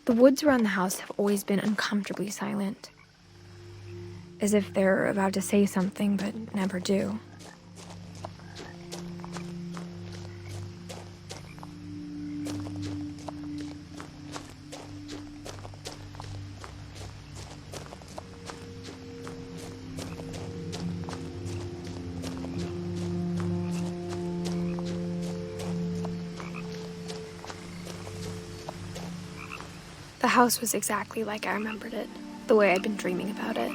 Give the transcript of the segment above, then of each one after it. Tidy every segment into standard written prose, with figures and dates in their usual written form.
The woods around the house have always been uncomfortably silent, as if they're about to say something but never do. The house was exactly like I remembered it, the way I'd been dreaming about it.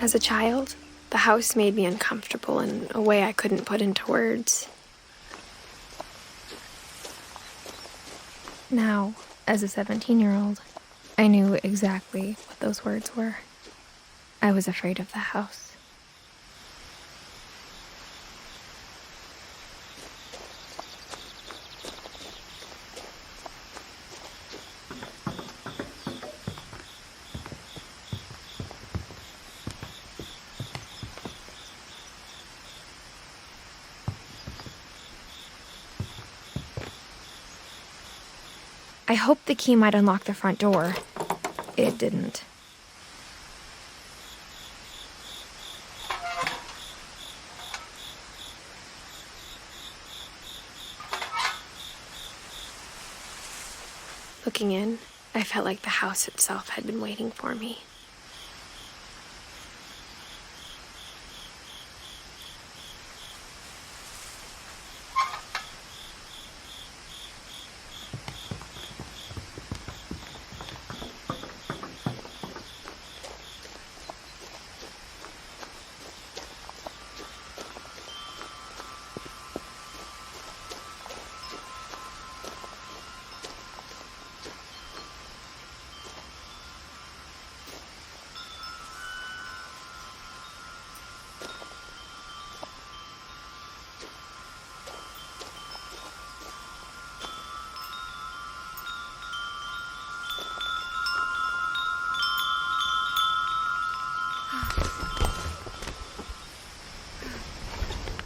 As a child, the house made me uncomfortable in a way I couldn't put into words. Now, as a 17-year-old, I knew exactly what those words were. I was afraid of the house. I hoped the key might unlock the front door. It didn't. Looking in, I felt like the house itself had been waiting for me.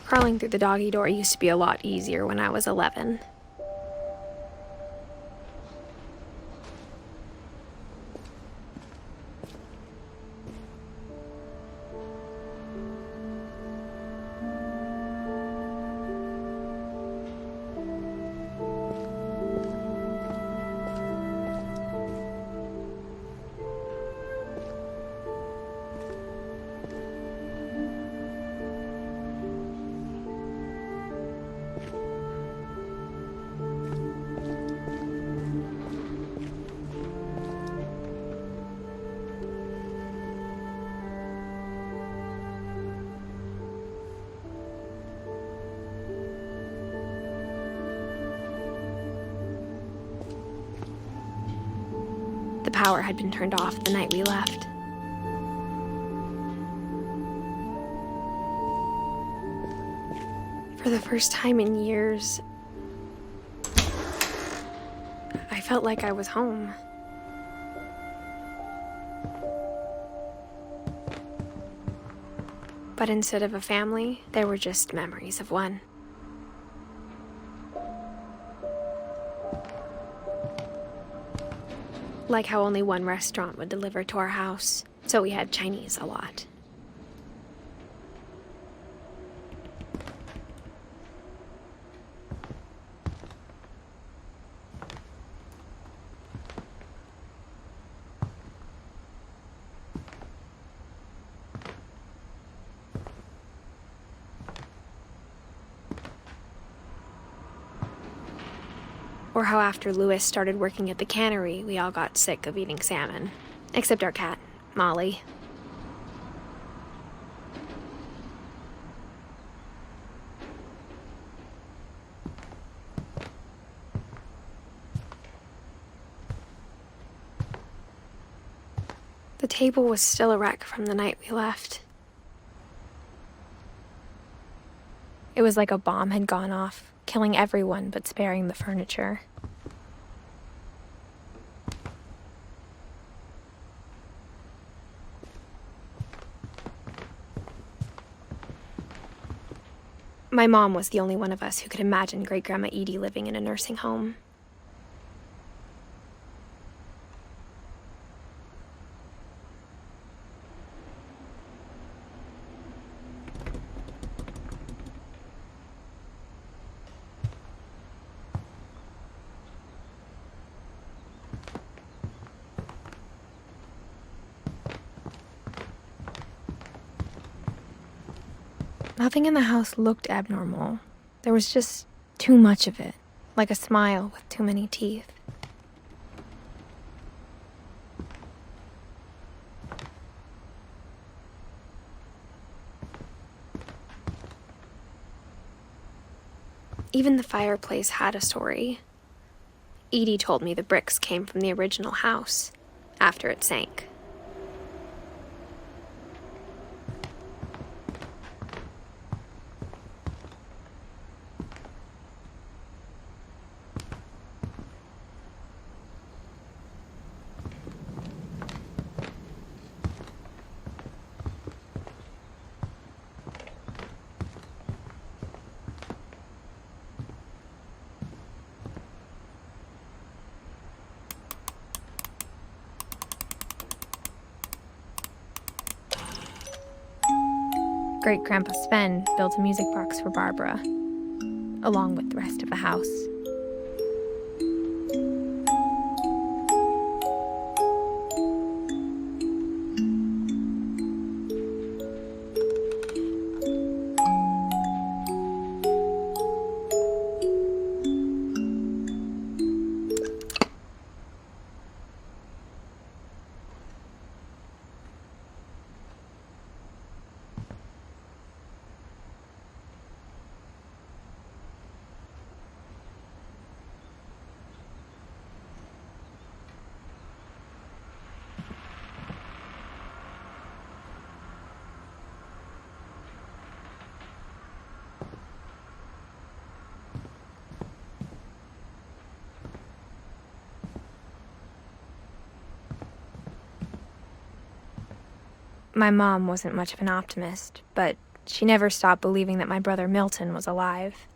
Crawling through the doggy door used to be a lot easier when I was 11. The power had been turned off the night we left. For the first time in years, I felt like I was home. But instead of a family, there were just memories of one. Like how only one restaurant would deliver to our house, so we had Chinese a lot. Or how after Louis started working at the cannery, we all got sick of eating salmon. Except our cat, Molly. The table was still a wreck from the night we left. It was like a bomb had gone off killing everyone but sparing the furniture. My mom was the only one of us who could imagine Great-Grandma Edie living in a nursing home. Nothing in the house looked abnormal. There was just too much of it, like a smile with too many teeth. Even the fireplace had a story. Edie told me the bricks came from the original house, after it sank. Great-Grandpa Sven built a music box for Barbara, along with the rest of the house. My mom wasn't much of an optimist, but she never stopped believing that my brother Milton was alive.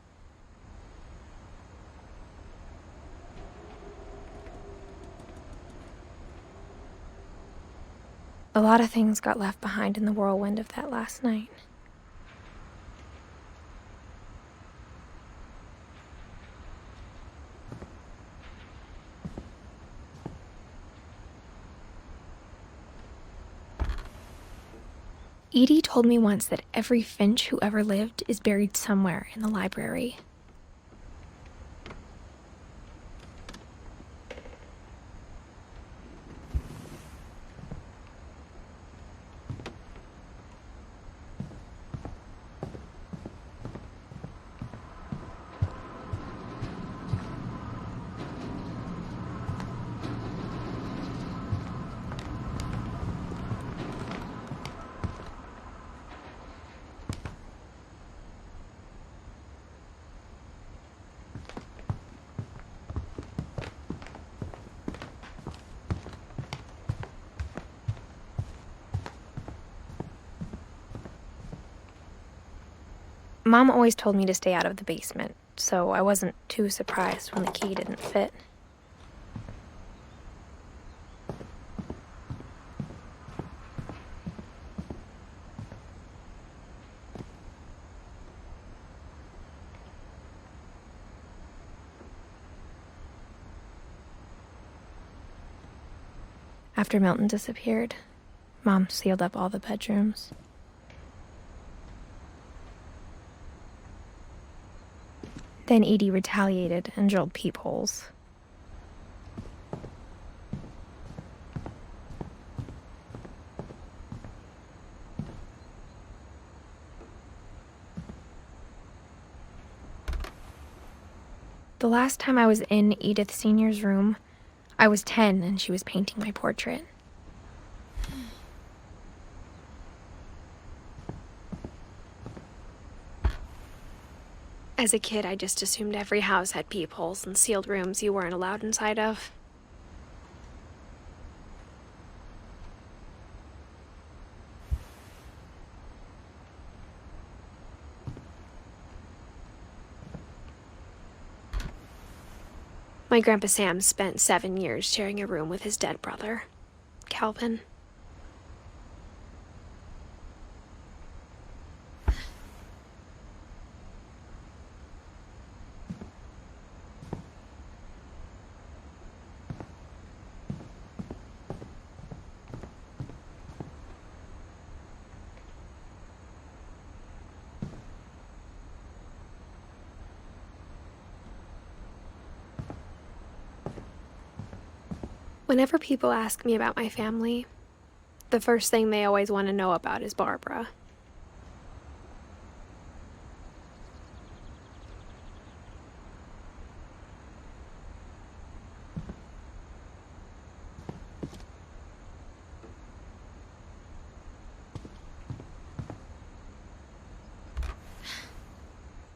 A lot of things got left behind in the whirlwind of that last night. Edie told me once that every Finch who ever lived is buried somewhere in the library. Mom always told me to stay out of the basement, so I wasn't too surprised when the key didn't fit. After Milton disappeared, Mom sealed up all the bedrooms. Then Edie retaliated and drilled peepholes. The last time I was in Edith Sr.'s room, I was 10 and she was painting my portrait. As a kid, I just assumed every house had peepholes and sealed rooms you weren't allowed inside of. My Grandpa Sam spent 7 years sharing a room with his dead brother, Calvin. Whenever people ask me about my family, the first thing they always want to know about is Barbara.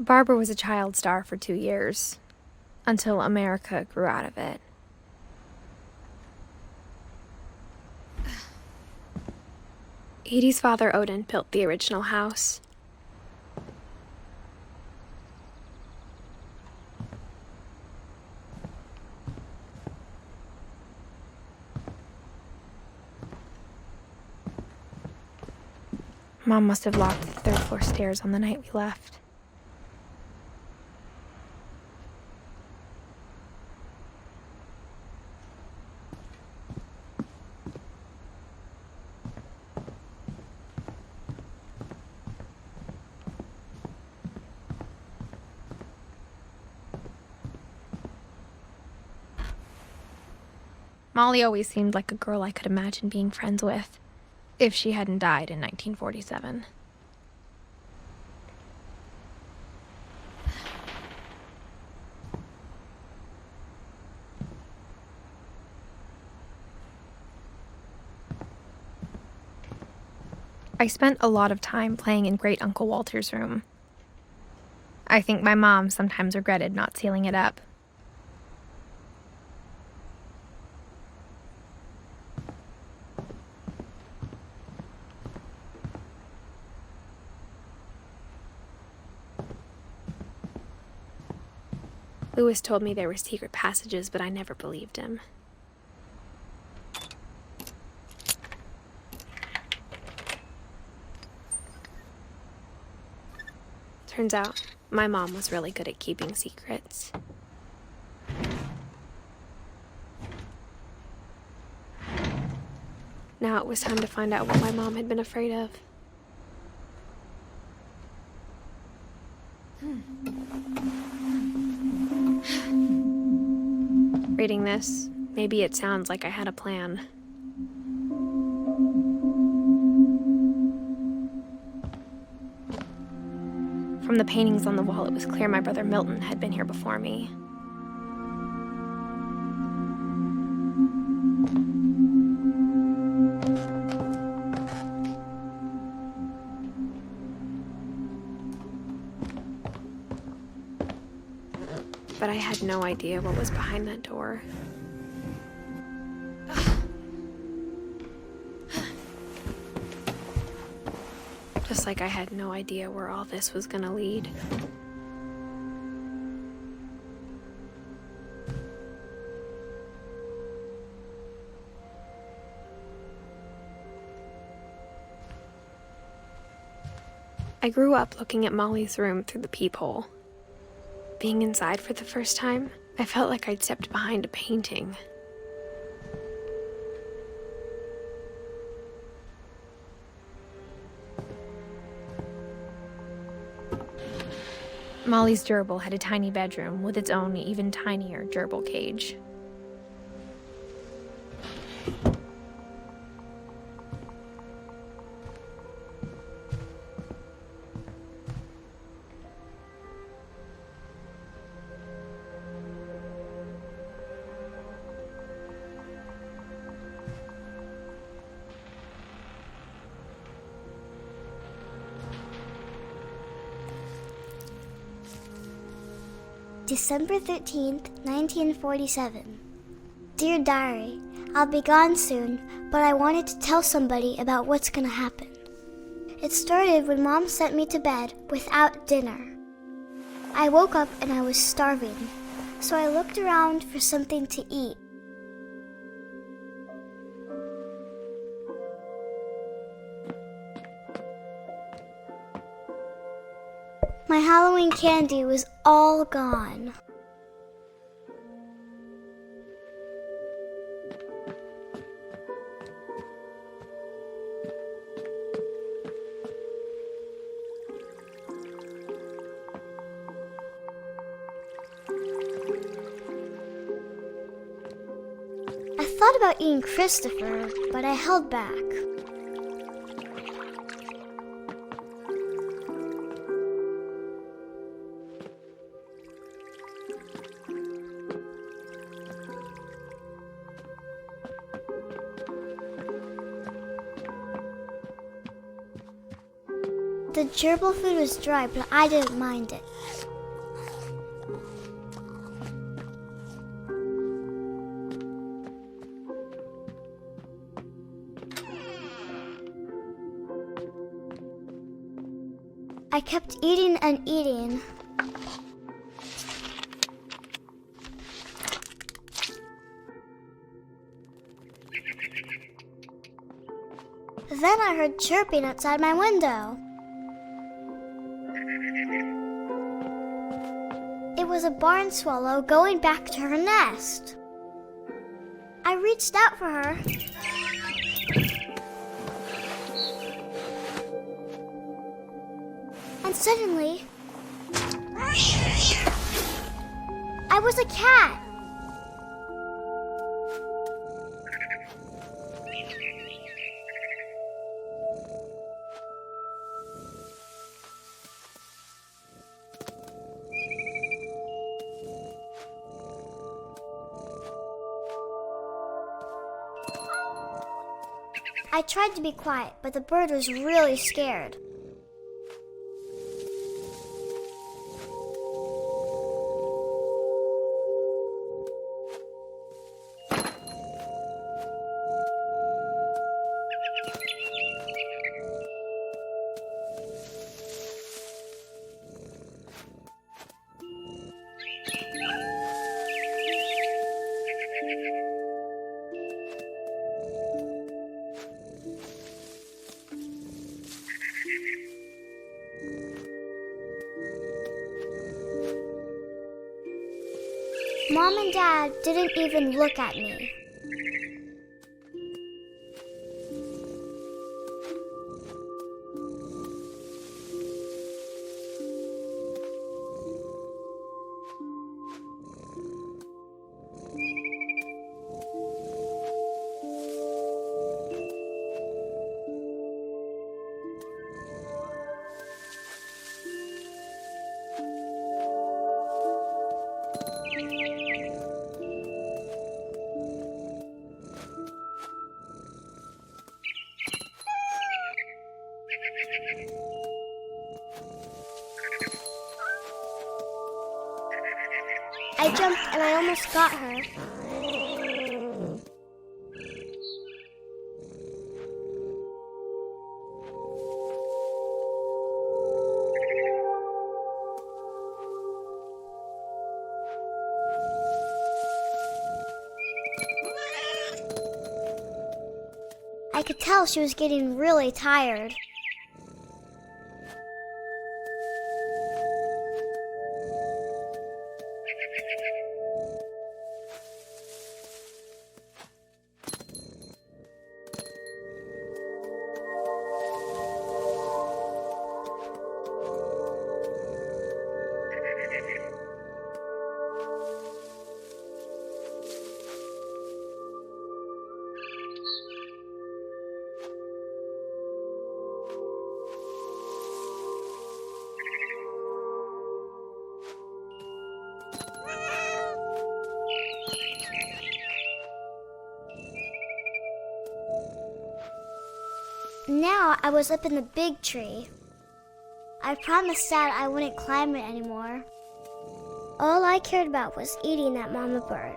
Barbara was a child star for 2 years, until America grew out of it. Edie's father, Odin, built the original house. Mom must have locked the third-floor stairs on the night we left. Molly always seemed like a girl I could imagine being friends with, if she hadn't died in 1947. I spent a lot of time playing in Great Uncle Walter's room. I think my mom sometimes regretted not sealing it up. Lewis told me there were secret passages, but I never believed him. Turns out, my mom was really good at keeping secrets. Now it was time to find out what my mom had been afraid of. Reading this, maybe it sounds like I had a plan. From the paintings on the wall, it was clear my brother Milton had been here before me. But I had no idea what was behind that door. Just like I had no idea where all this was gonna lead. I grew up looking at Molly's room through the peephole. Being inside for the first time, I felt like I'd stepped behind a painting. Molly's gerbil had a tiny bedroom with its own even tinier gerbil cage. December 13th, 1947. Dear Diary, I'll be gone soon, but I wanted to tell somebody about what's gonna happen. It started when Mom sent me to bed without dinner. I woke up and I was starving, so I looked around for something to eat. My Halloween candy was all gone. I thought about eating Christopher, but I held back. The gerbil food was dry, but I didn't mind it. I kept eating and eating. Then I heard chirping outside my window. It was a barn swallow going back to her nest. I reached out for her. And suddenly, I was a cat. I tried to be quiet, but the bird was really scared. Mom and Dad didn't even look at me. I jumped and I almost got her. I could tell she was getting really tired. Now I was up in the big tree. I promised Dad I wouldn't climb it anymore. All I cared about was eating that mama bird.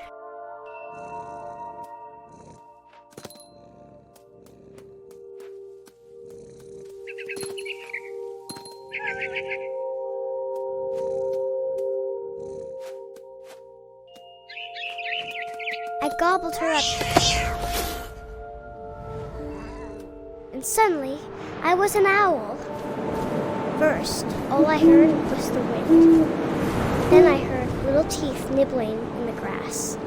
I gobbled her up. And suddenly, I was an owl. First, all I heard was the wind. Then I heard little teeth nibbling in the grass.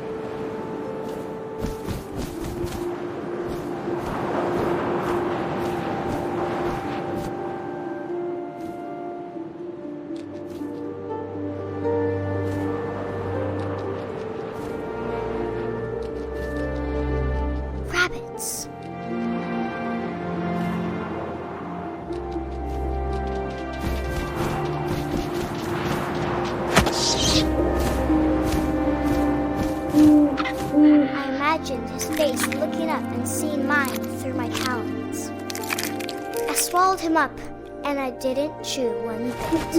Rabbits. I imagined his face looking up and seeing mine through my talons. I swallowed him up, and I didn't chew one bit.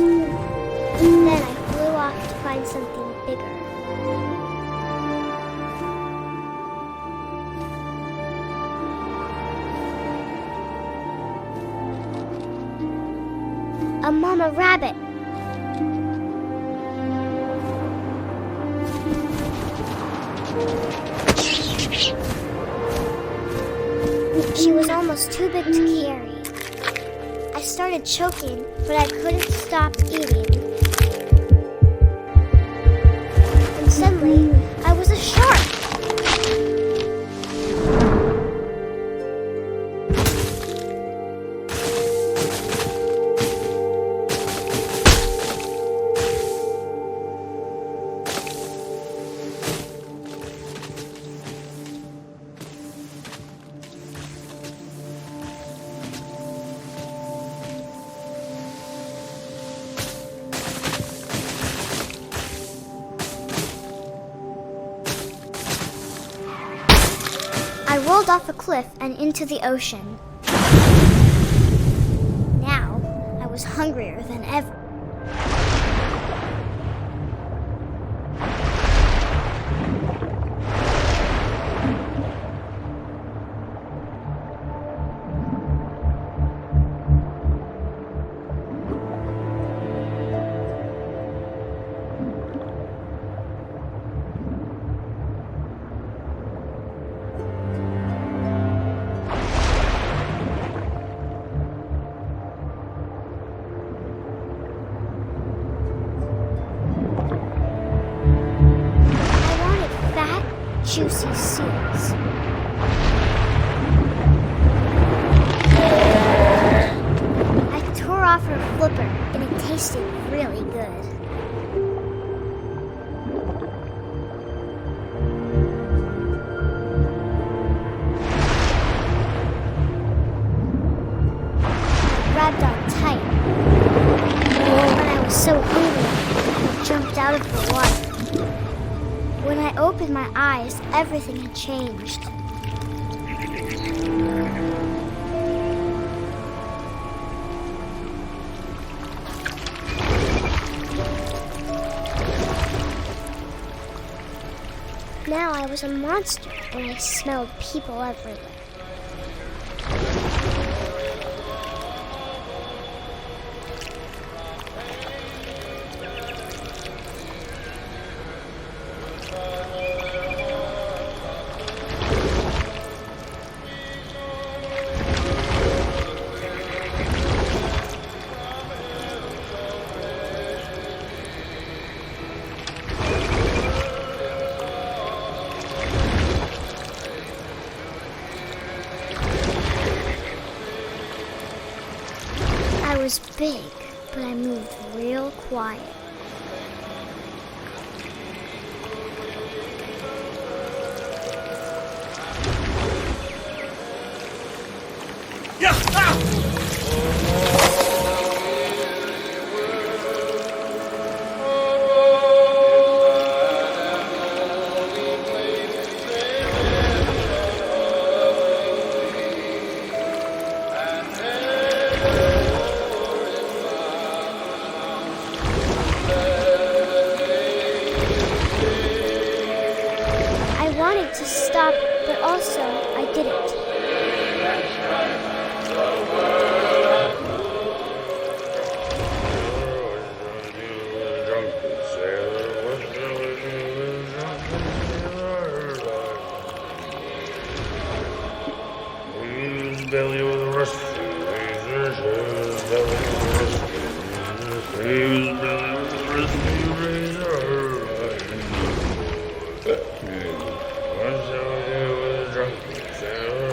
Then I flew off to find something bigger. A mama rabbit. She was almost too big to carry. I started choking, but I couldn't stop eating. And suddenly, I was a shark. I rolled off a cliff and into the ocean. Now, I was hungrier than ever. Juicy seeds. I tore off her flipper and it tasted really good. I grabbed on tight. When I was so hungry, I jumped out of the water. When I opened my eyes, everything had changed. Now I was a monster, and I smelled people everywhere. I was big, but I moved real quiet. belly with a rusty razor, shave his belly with a rusty razor, shave his belly with a rusty razor. What's up here with a drunken sailor?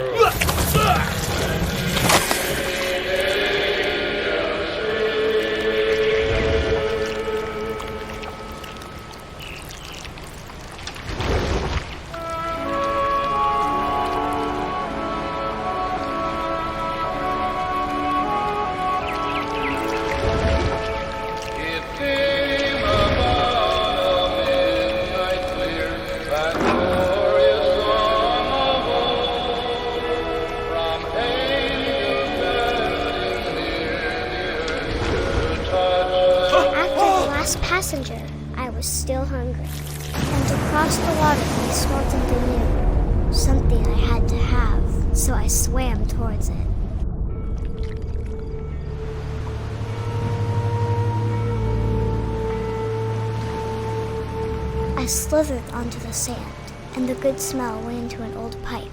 Passenger, I was still hungry, and across the water I smelled something I had to have, so I swam towards it. I slithered onto the sand, and the good smell went into an old pipe.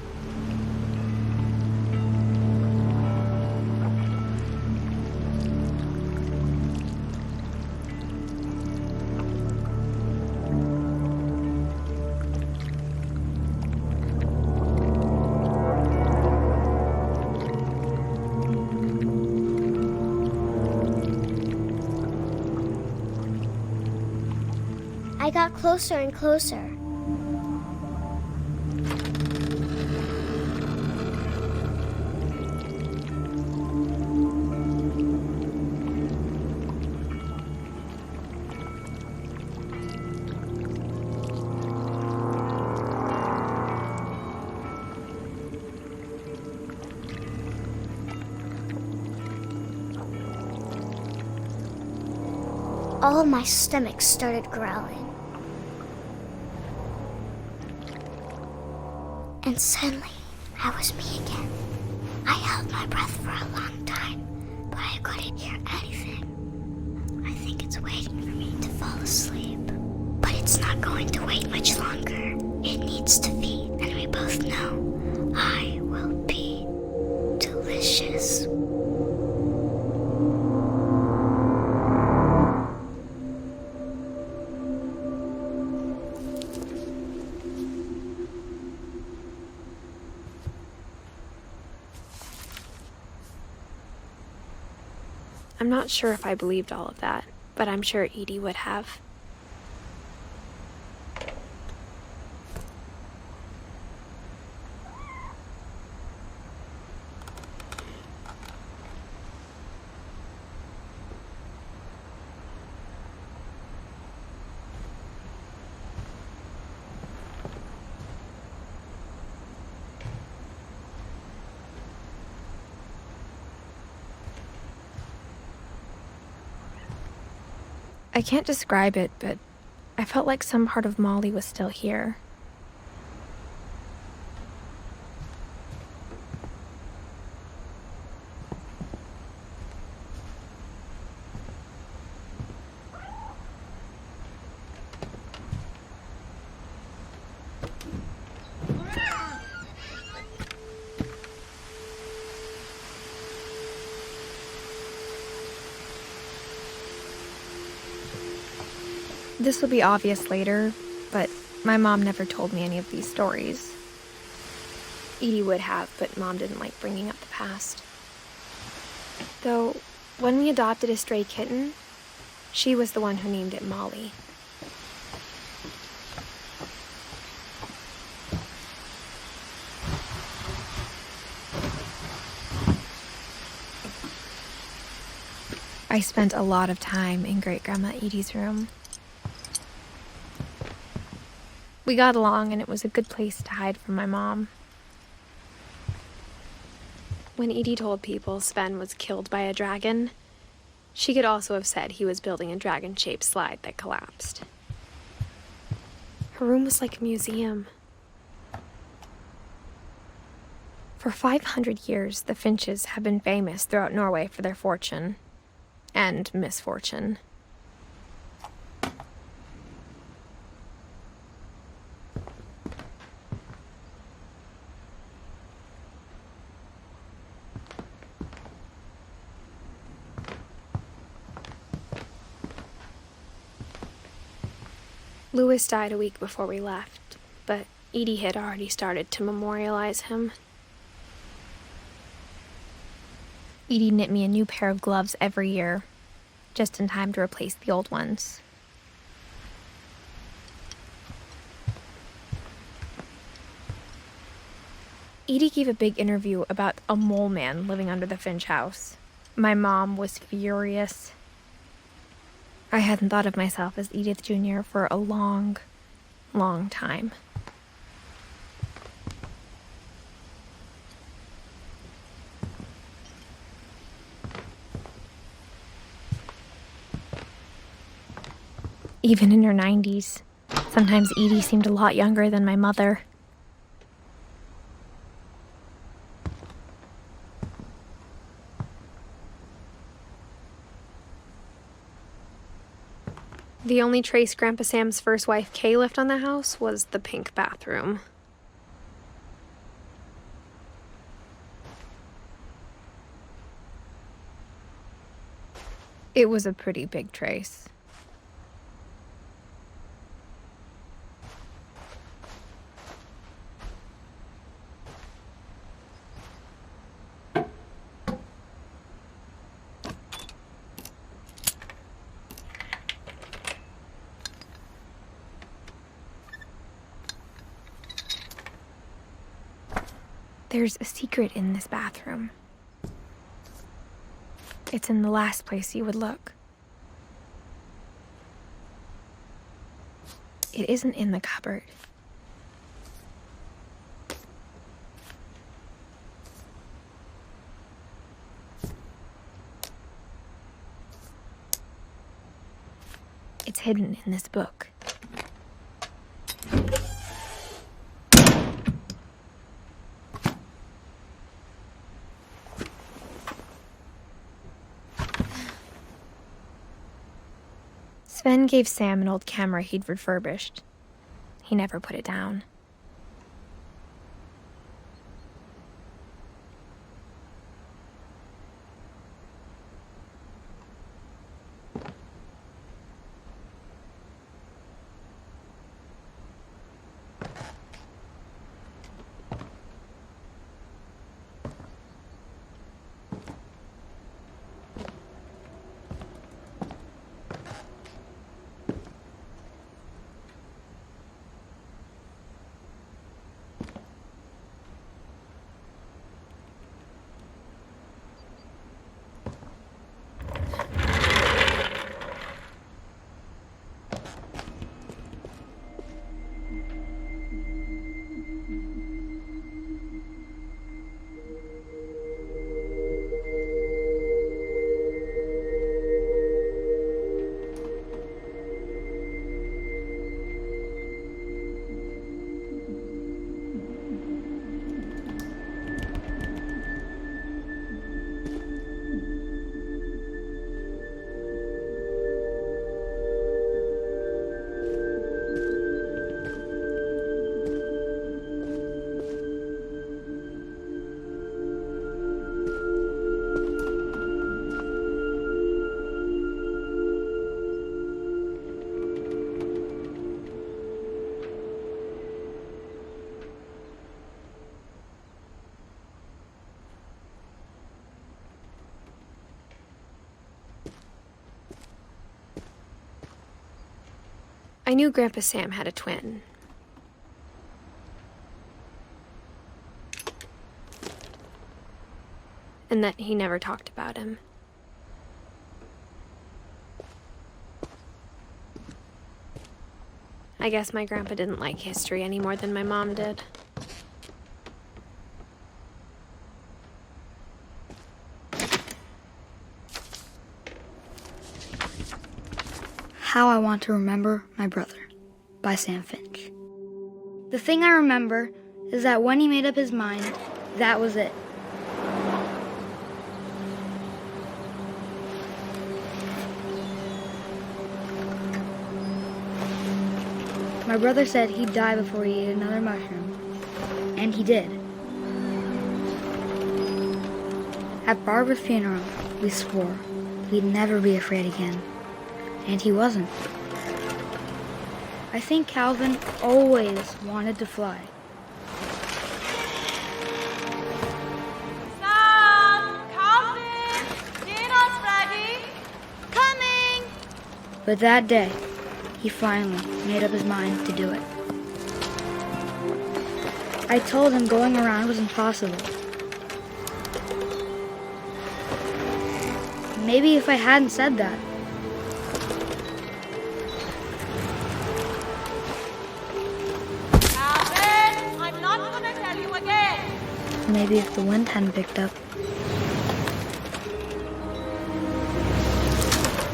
I got closer and closer. All of my stomach started growling. And suddenly, I was me again. I held my breath for a long time, but I couldn't hear anything. I think it's waiting for me to fall asleep. But it's not going to wait much longer. It needs to feed, and we both know I will be delicious. I'm not sure if I believed all of that, but I'm sure Edie would have. I can't describe it, but I felt like some part of Molly was still here. This will be obvious later, but my mom never told me any of these stories. Edie would have, but Mom didn't like bringing up the past. Though, when we adopted a stray kitten, she was the one who named it Molly. I spent a lot of time in Great-Grandma Edie's room. We got along, and it was a good place to hide from my mom. When Edie told people Sven was killed by a dragon, she could also have said he was building a dragon-shaped slide that collapsed. Her room was like a museum. For 500 years, the Finches have been famous throughout Norway for their fortune and misfortune. Louis died a week before we left, but Edie had already started to memorialize him. Edie knit me a new pair of gloves every year, just in time to replace the old ones. Edie gave a big interview about a mole man living under the Finch house. My mom was furious. I hadn't thought of myself as Edith Jr. for a long, long time. Even in her 90s, sometimes Edie seemed a lot younger than my mother. The only trace Grandpa Sam's first wife, Kay, left on the house was the pink bathroom. It was a pretty big trace. There's a secret in this bathroom. It's in the last place you would look. It isn't in the cupboard. It's hidden in this book. Sven gave Sam an old camera he'd refurbished. He never put it down. I knew Grandpa Sam had a twin. And that he never talked about him. I guess my grandpa didn't like history any more than my mom did. How I Want to Remember My Brother by Sam Finch. The thing I remember is that when he made up his mind, that was it. My brother said he'd die before he ate another mushroom, and he did. At Barbara's funeral, we swore we'd never be afraid again. And he wasn't. I think Calvin always wanted to fly. Sam! Calvin! Dinner's ready! Coming! But that day, he finally made up his mind to do it. I told him going around was impossible. Maybe if I hadn't said that, Calvin! I'm not gonna tell you again! maybe if the wind hadn't picked up,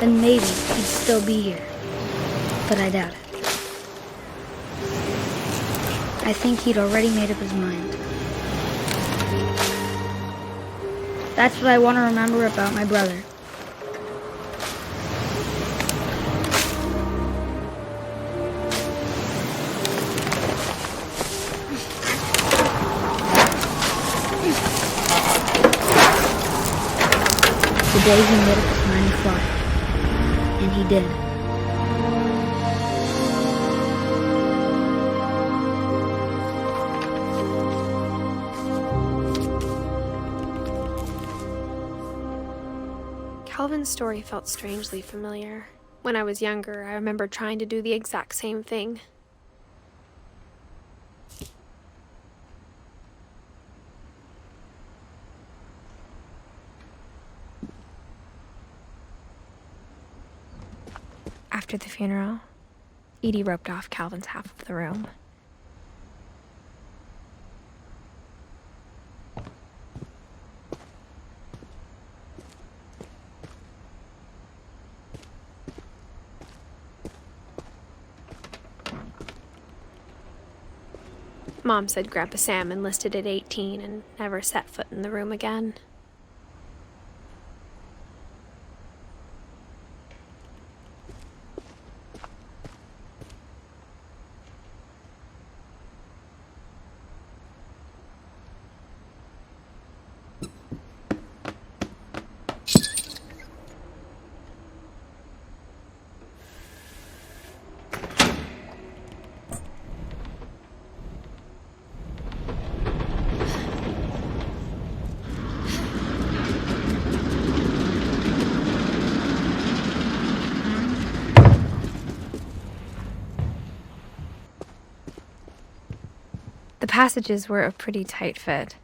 then maybe he'd still be here. But I doubt it. I think he'd already made up his mind. That's what I want to remember about my brother. The day he made up his mind to fly. And he did. Calvin's story felt strangely familiar. When I was younger, I remember trying to do the exact same thing. After the funeral, Edie roped off Calvin's half of the room. Mom said Grandpa Sam enlisted at 18 and never set foot in the room again. The passages were a pretty tight fit.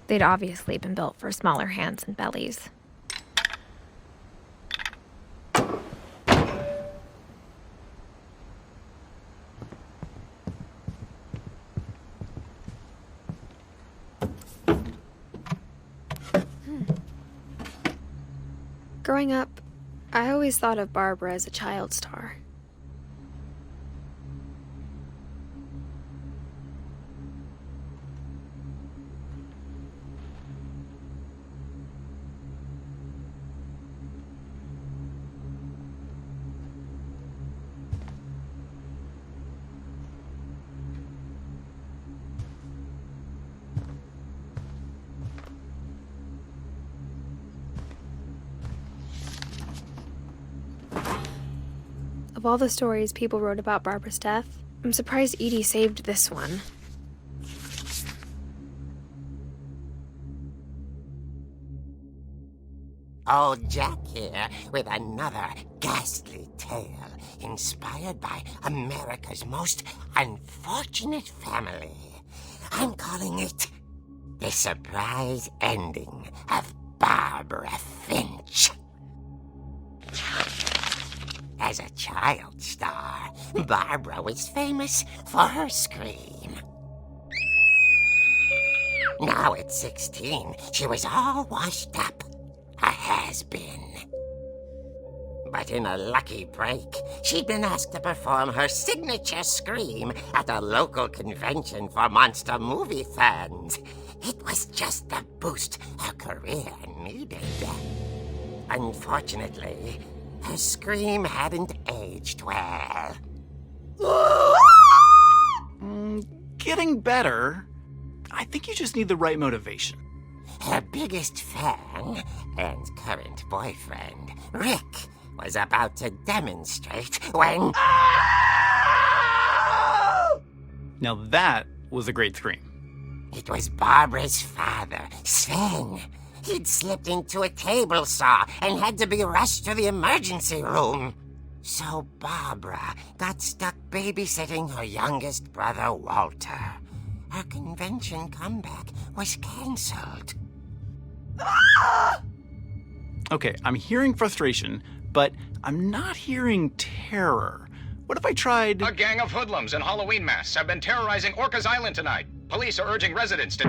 They'd obviously been built for smaller hands and bellies. Growing up, I always thought of Barbara as a child star. Of all the stories people wrote about Barbara's death, I'm surprised Edie saved this one. Old Jack here with another ghastly tale inspired by America's most unfortunate family. I'm calling it The Surprise Ending of Barbara Finch. As a child star, Barbara was famous for her scream. Now at 16, she was all washed up. A has-been. But in a lucky break, she'd been asked to perform her signature scream at a local convention for monster movie fans. It was just the boost her career needed. Unfortunately, her scream hadn't aged well. Getting better. I think you just need the right motivation. Her biggest fan and current boyfriend, Rick, was about to demonstrate when... Now that was a great scream. It was Barbara's father, Sven. He'd slipped into a table saw and had to be rushed to the emergency room. So Barbara got stuck babysitting her youngest brother, Walter. Her convention comeback was canceled. Okay, I'm hearing frustration, but I'm not hearing terror. What if I tried... A gang of hoodlums in Halloween masks have been terrorizing Orcas Island tonight. Police are urging residents to...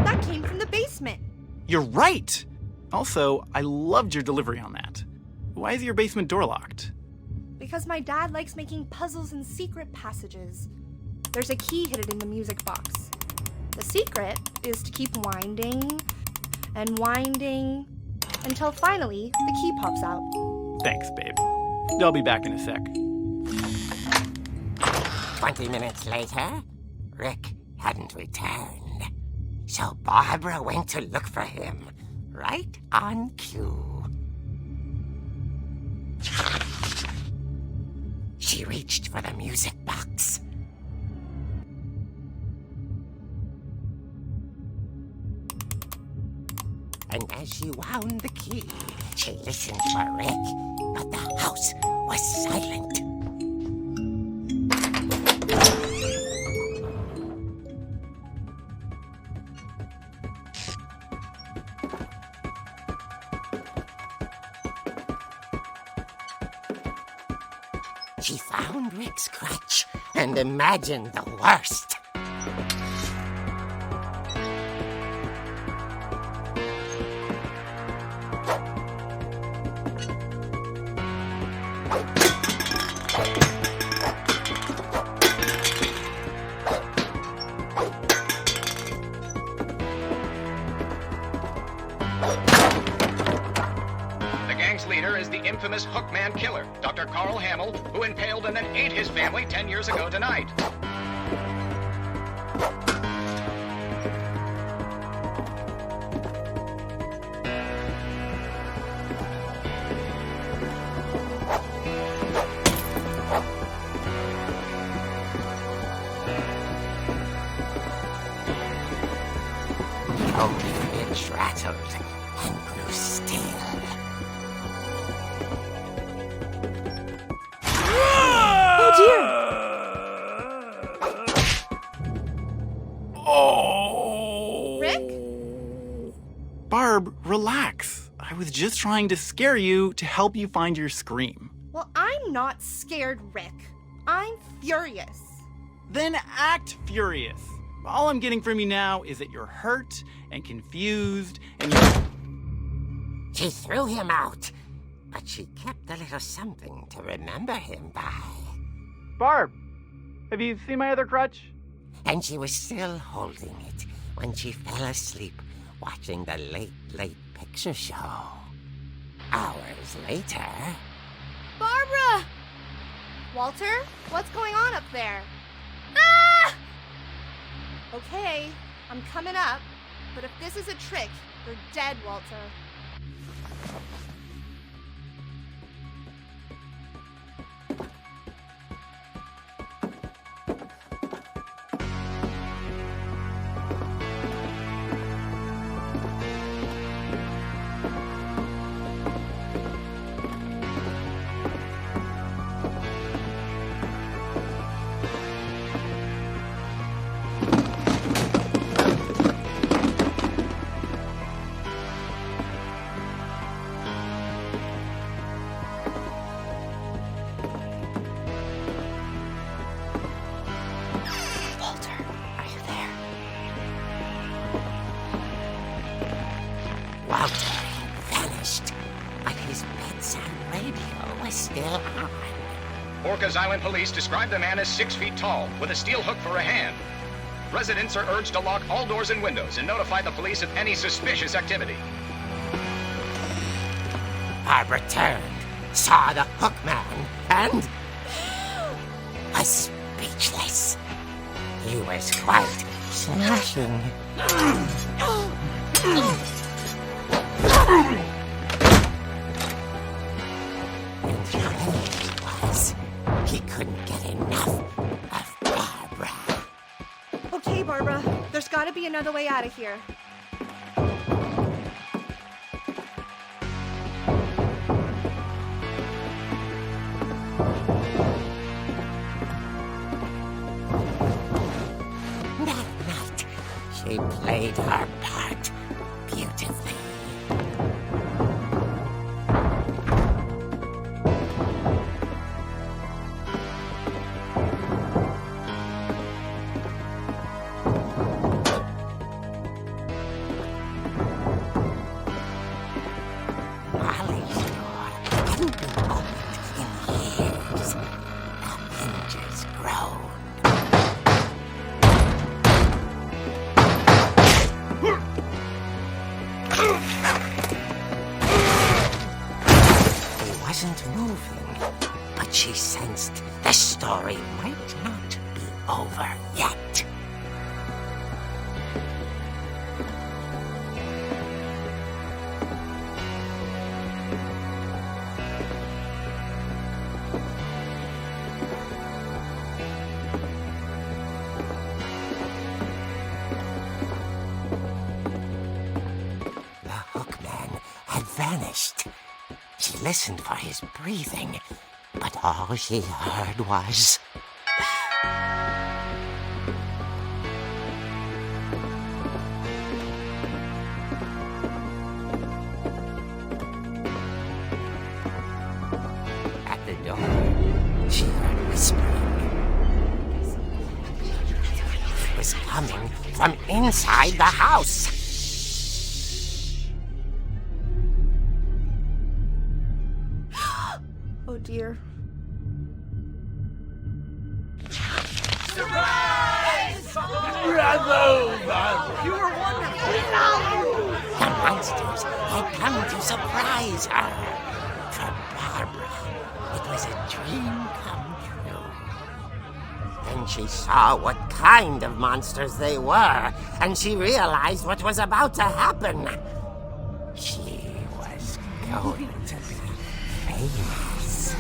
That came from the basement. You're right! Also, I loved your delivery on that. Why is your basement door locked? Because my dad likes making puzzles and secret passages. There's a key hidden in the music box. The secret is to keep winding and winding until finally the key pops out. Thanks, babe. I'll be back in a sec. 20 minutes later, Rick hadn't returned. So Barbara went to look for him, right on cue. She reached for the music box. And as she wound the key, she listened for Rick, but the house was silent. She found Rick's crutch and imagined the worst. Infamous Hookman killer, Dr. Carl Hamill, who impaled and then ate his family 10 years ago tonight. Only Finch rattled and grew still. Oh! Rick? Barb, relax. I was just trying to scare you to help you find your scream. Well, I'm not scared, Rick. I'm furious. Then act furious. All I'm getting from you now is that you're hurt and confused and you're... She threw him out, but she kept a little something to remember him by. Barb, have you seen my other crutch? And she was still holding it when she fell asleep watching the Late Late Picture Show. Hours later... Barbara! Walter, what's going on up there? Ah! Okay, I'm coming up, but if this is a trick, you're dead, Walter. Walter had vanished, but his bedside radio was still on. Orcas Island police describe the man as 6 feet tall, with a steel hook for a hand. Residents are urged to lock all doors and windows and notify the police of any suspicious activity. Barbara turned, saw the hook man, and was speechless. He was quite smashing. And the he was. He couldn't get enough of gotta be another way out of here. That night, she played her part beautifully. Molly's door hadn't been opened in years. The hinges groaned. He wasn't moving, but she sensed the story might not be over yet. The hookman had vanished. She listened for his breathing, but all she heard was... At the door, she heard whispering. It was coming from inside the house. Oh dear. The monsters had come to surprise her. For Barbara, it was a dream come true. Then she saw what kind of monsters they were, and she realized what was about to happen. She was going to be famous.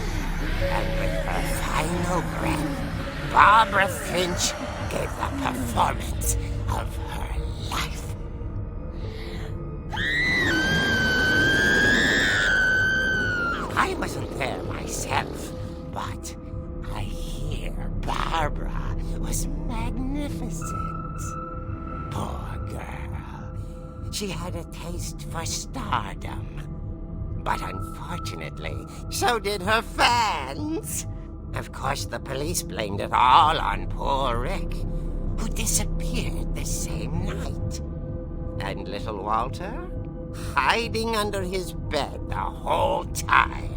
And with her final breath, Barbara Finch gave the performance of her life. I wasn't there myself, but I hear Barbara was magnificent. Poor girl. She had a taste for stardom. But unfortunately, so did her fans. Of course, the police blamed it all on poor Rick, who disappeared the same night. And little Walter? Hiding under his bed the whole time.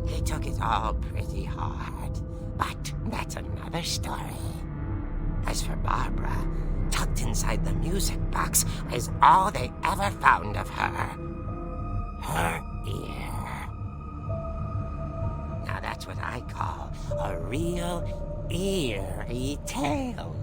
He took it all pretty hard, but that's another story. As for Barbara, tucked inside the music box is all they ever found of her. Her ear. Now that's what I call a real eerie tale.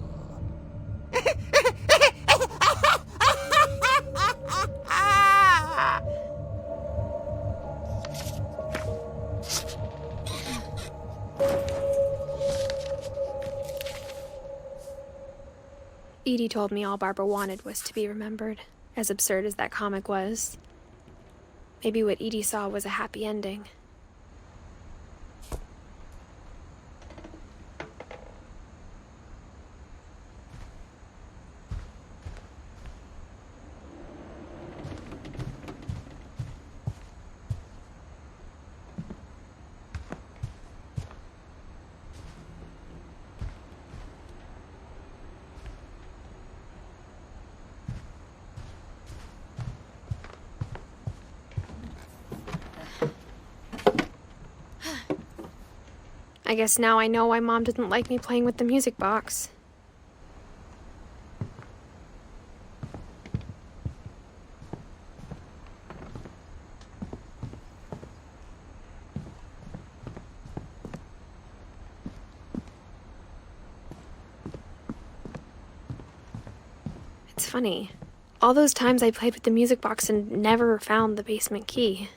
Edie told me all Barbara wanted was to be remembered, as absurd as that comic was. Maybe what Edie saw was a happy ending. I guess now I know why Mom didn't like me playing with the music box. It's funny. All those times I played with the music box and never found the basement key.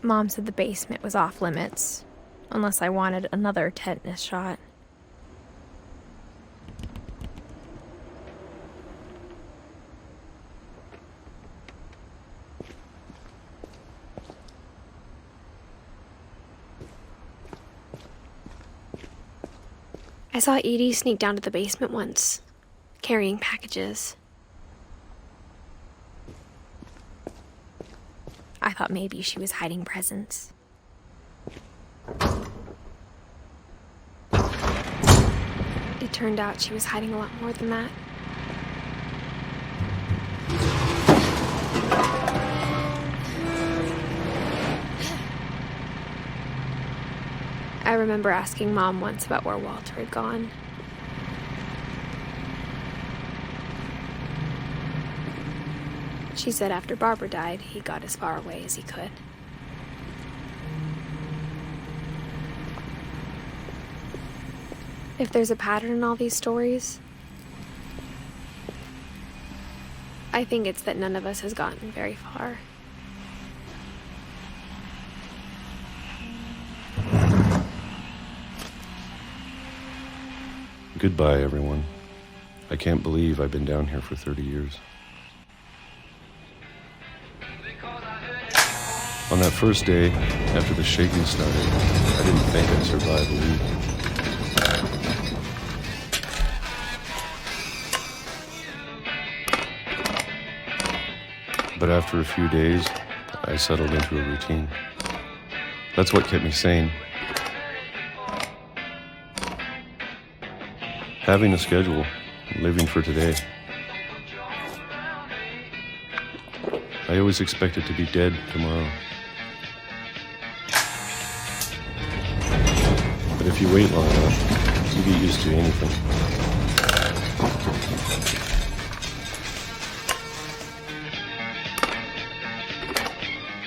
Mom said the basement was off limits, unless I wanted another tetanus shot. I saw Edie sneak down to the basement once, carrying packages. I thought maybe she was hiding presents. It turned out she was hiding a lot more than that. I remember asking Mom once about where Walter had gone. She said after Barbara died, he got as far away as he could. If there's a pattern in all these stories, I think it's that none of us has gotten very far. Goodbye, everyone. I can't believe I've been down here for 30 years. On that first day, after the shaking started, I didn't think I'd survive a week. But after a few days, I settled into a routine. That's what kept me sane. Having a schedule, living for today. I always expected to be dead tomorrow. But if you wait long enough, you get used to anything.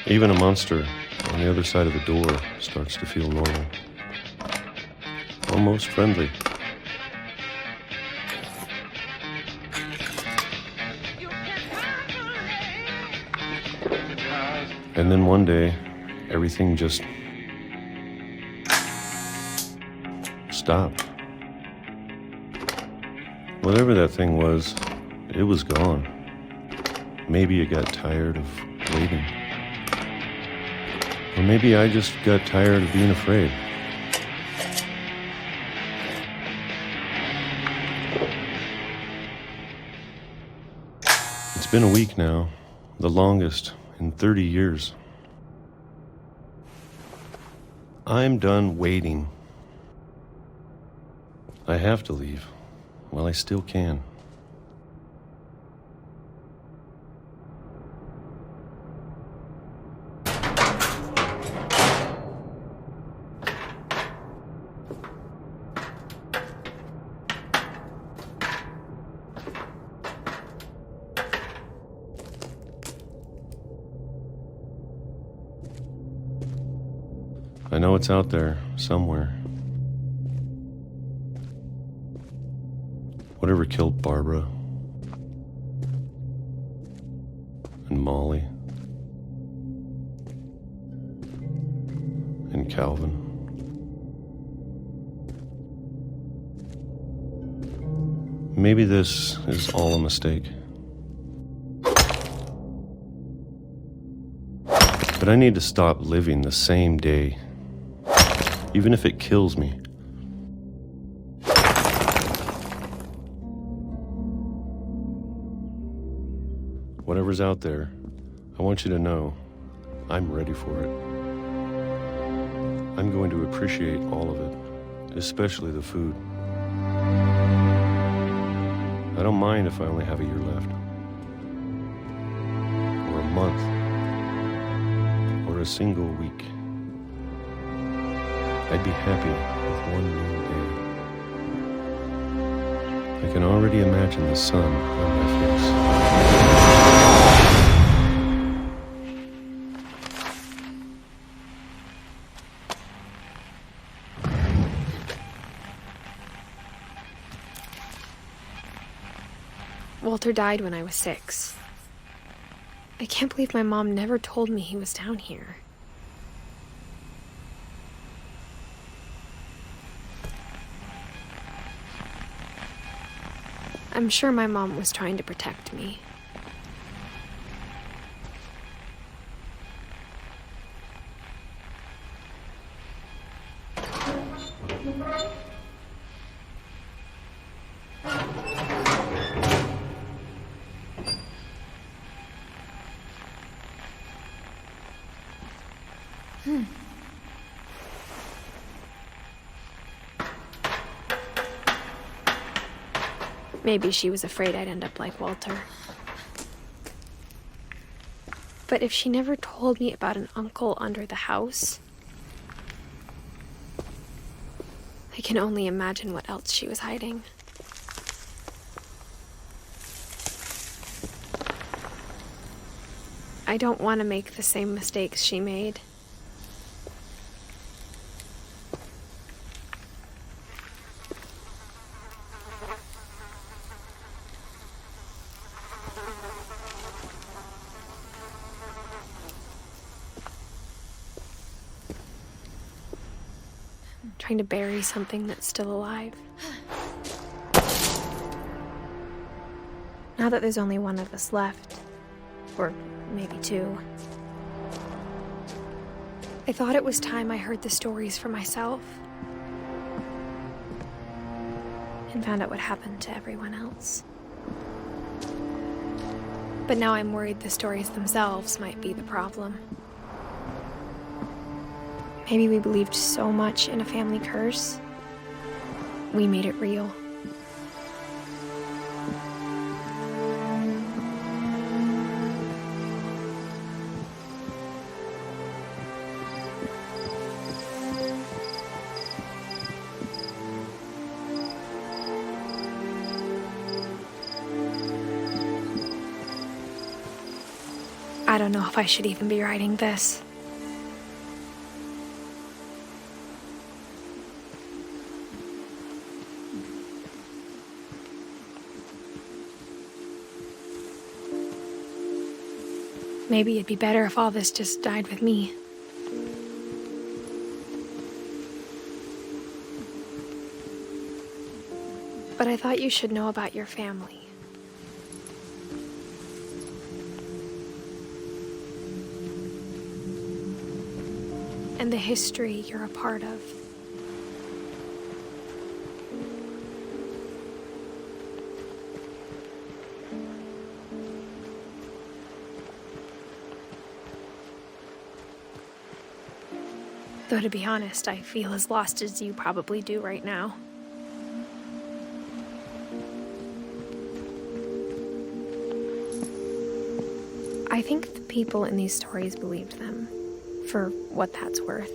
Even a monster on the other side of the door starts to feel normal. Almost friendly. And then one day, everything just stopped. Whatever that thing was, it was gone. Maybe it got tired of waiting. Or maybe I just got tired of being afraid. It's been a week now, the longest in 30 years. I'm done waiting. I have to leave while I still can. I know it's out there, somewhere. Whatever killed Barbara and Molly and Calvin. Maybe this is all a mistake. But I need to stop living the same day. Even if it kills me. Whatever's out there, I want you to know I'm ready for it. I'm going to appreciate all of it, especially the food. I don't mind if I only have a year left. Or a month. Or a single week. I'd be happy with one new day. I can already imagine the sun on my face. Walter died when I was 6. I can't believe my mom never told me he was down here. I'm sure my mom was trying to protect me. Maybe she was afraid I'd end up like Walter. But if she never told me about an uncle under the house, I can only imagine what else she was hiding. I don't want to make the same mistakes she made. Trying to bury something that's still alive. Now that there's only one of us left, or maybe two, I thought it was time I heard the stories for myself and found out what happened to everyone else. But now I'm worried the stories themselves might be the problem. Maybe we believed so much in a family curse, we made it real. I don't know if I should even be writing this. Maybe it'd be better if all this just died with me. But I thought you should know about your family. And the history you're a part of. Though to be honest, I feel as lost as you probably do right now. I think the people in these stories believed them, for what that's worth.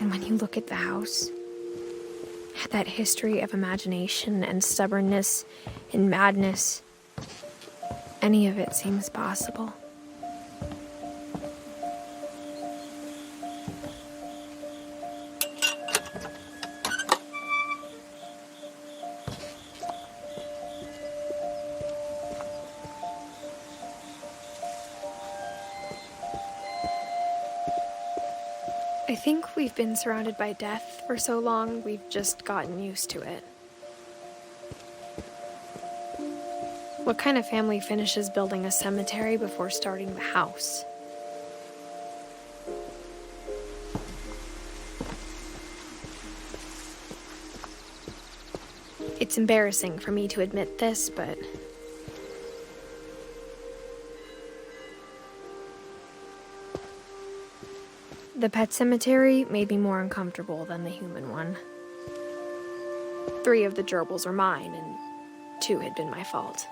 And when you look at the house, at that history of imagination and stubbornness and madness, any of it seems possible. I think we've been surrounded by death for so long, we've just gotten used to it. What kind of family finishes building a cemetery before starting the house? It's embarrassing for me to admit this, but the pet cemetery made me more uncomfortable than the human one. 3 of the gerbils were mine, and 2 had been my fault.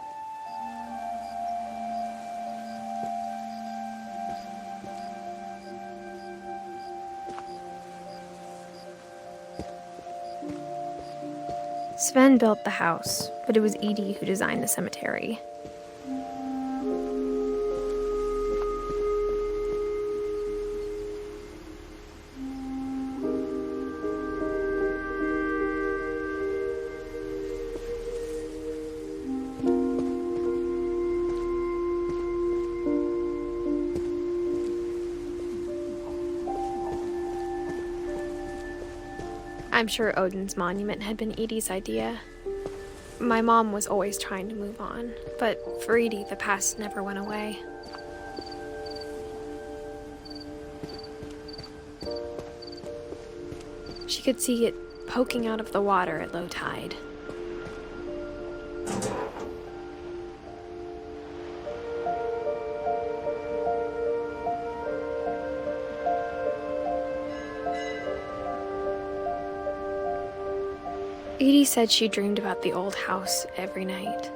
Sven built the house, but it was Edith who designed the cemetery. I'm sure Odin's monument had been Edie's idea. My mom was always trying to move on, but for Edie, the past never went away. She could see it poking out of the water at low tide. Edie said she dreamed about the old house every night.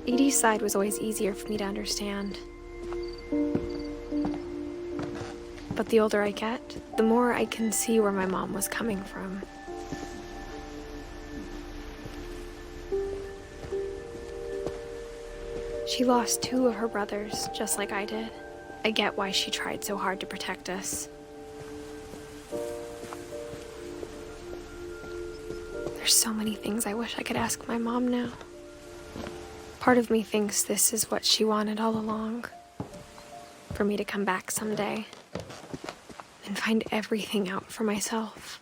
Edie's side was always easier for me to understand. But the older I get, the more I can see where my mom was coming from. She lost 2 of her brothers, just like I did. I get why she tried so hard to protect us. There's so many things I wish I could ask my mom now. Part of me thinks this is what she wanted all along. For me to come back someday and find everything out for myself.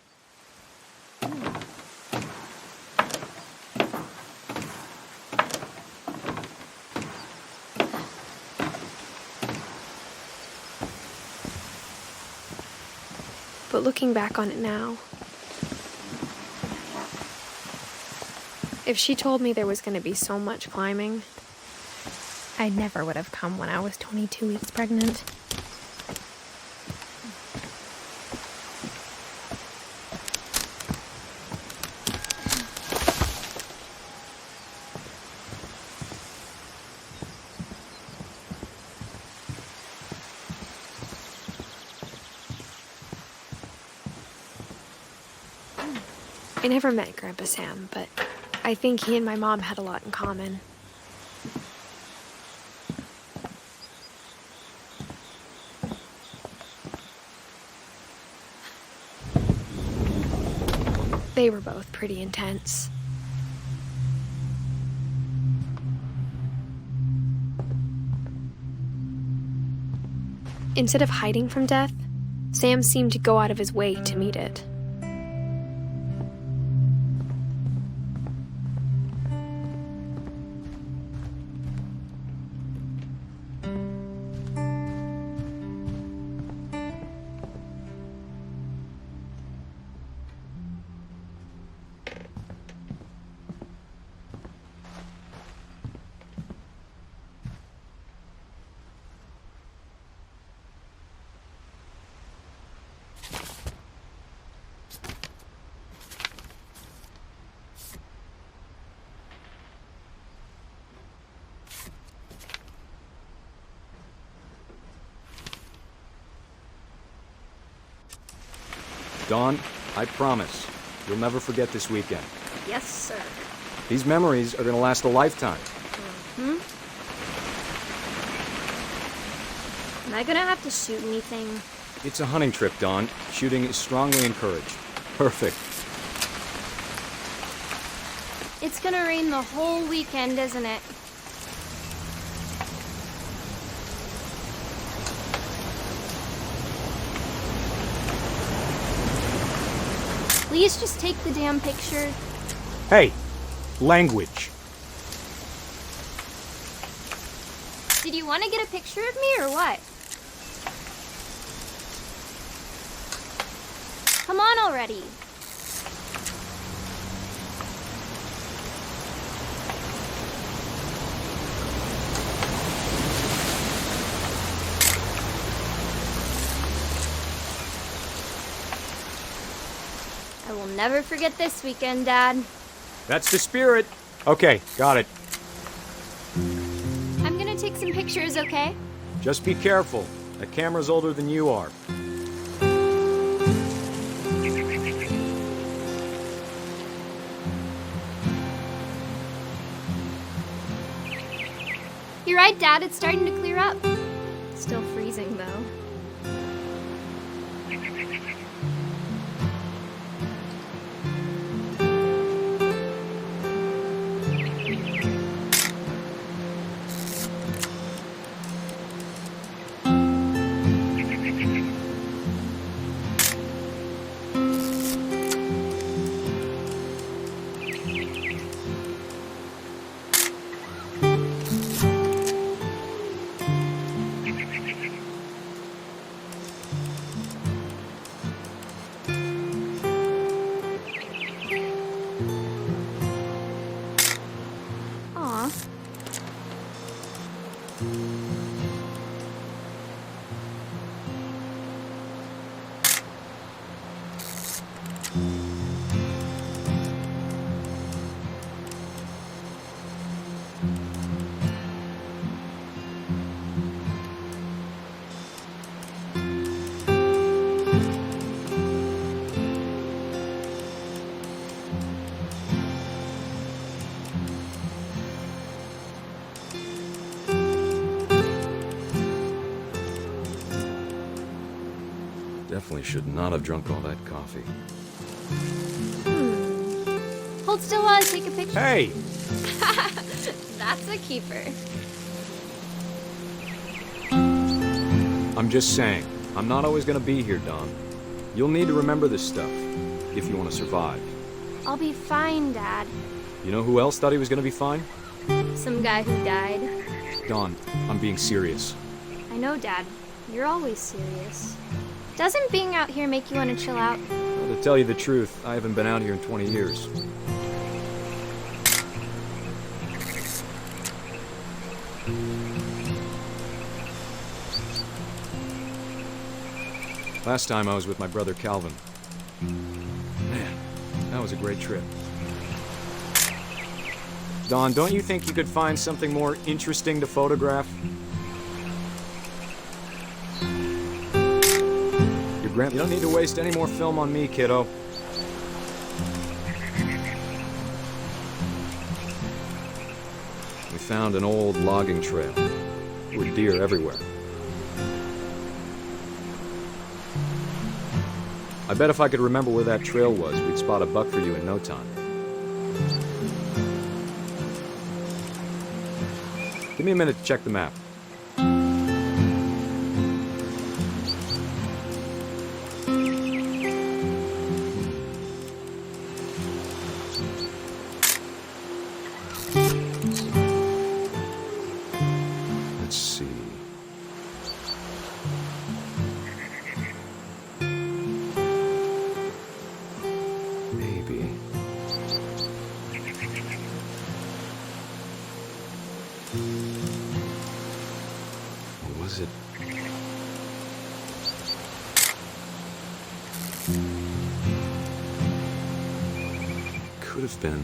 But looking back on it now, if she told me there was going to be so much climbing, I never would have come when I was 22 weeks pregnant. I never met Grandpa Sam, but I think he and my mom had a lot in common. They were both pretty intense. Instead of hiding from death, Sam seemed to go out of his way to meet it. Dawn, I promise, you'll never forget this weekend. Yes, sir. These memories are gonna last a lifetime. Am I gonna have to shoot anything? It's a hunting trip, Dawn. Shooting is strongly encouraged. Perfect. It's gonna rain the whole weekend, isn't it? Please just take the damn picture. Hey, language. Did you want to get a picture of me or what? Come on already. I will never forget this weekend, Dad. That's the spirit. Okay, got it. I'm gonna take some pictures, okay? Just be careful. That camera's older than you are. You're right, Dad. It's starting to clear up. Still freezing, though. Aw. Definitely should not have drunk all that coffee. Hold still while I take a picture. Hey! That's a keeper. I'm just saying, I'm not always gonna be here, Don. You'll need to remember this stuff, if you want to survive. I'll be fine, Dad. You know who else thought he was gonna be fine? Some guy who died. Don, I'm being serious. I know, Dad. You're always serious. Doesn't being out here make you want to chill out? Well, to tell you the truth, I haven't been out here in 20 years. Last time I was with my brother Calvin. Man, that was a great trip. Don, don't you think you could find something more interesting to photograph? You don't need to waste any more film on me, kiddo. We found an old logging trail. There were deer everywhere. I bet if I could remember where that trail was, we'd spot a buck for you in no time. Give me a minute to check the map. Let's see. Maybe. Or was it? Could have been.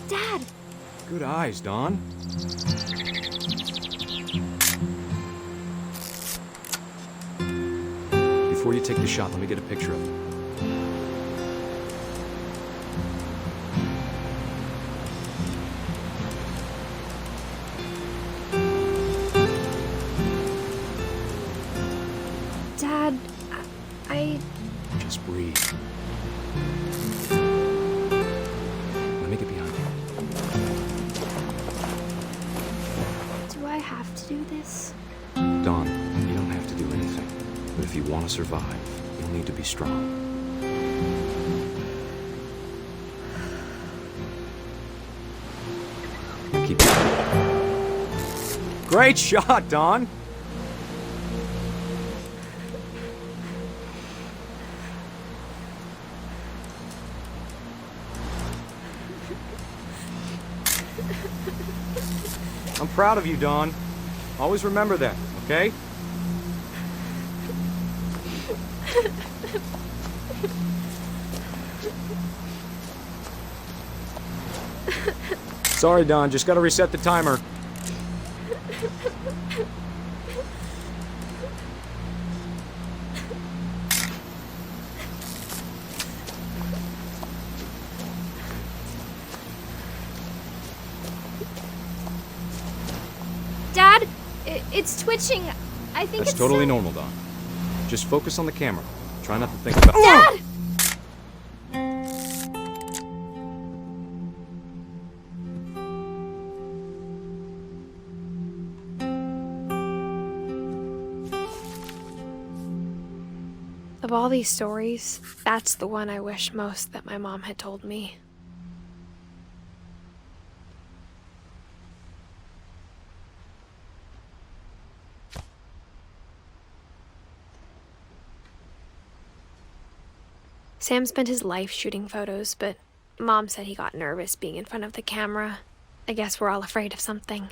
Dad! Good eyes, Dawn. Before you take the shot, let me get a picture of it. Dad, I... Just breathe. Let me get behind you. Do I have to do this? Dawn, you don't have to do anything. But if you want to survive, you'll need to be strong. Now keep going. Great shot, Dawn! I'm proud of you, Dawn. Always remember that, okay? Sorry, Dawn. Just gotta reset the timer. Dad, it's twitching. I think That's it's totally so... normal, Dawn. Just focus on the camera. Try not to think about... Dad! Of all these stories, that's the one I wish most that my mom had told me. Sam spent his life shooting photos, but Mom said he got nervous being in front of the camera. I guess we're all afraid of something.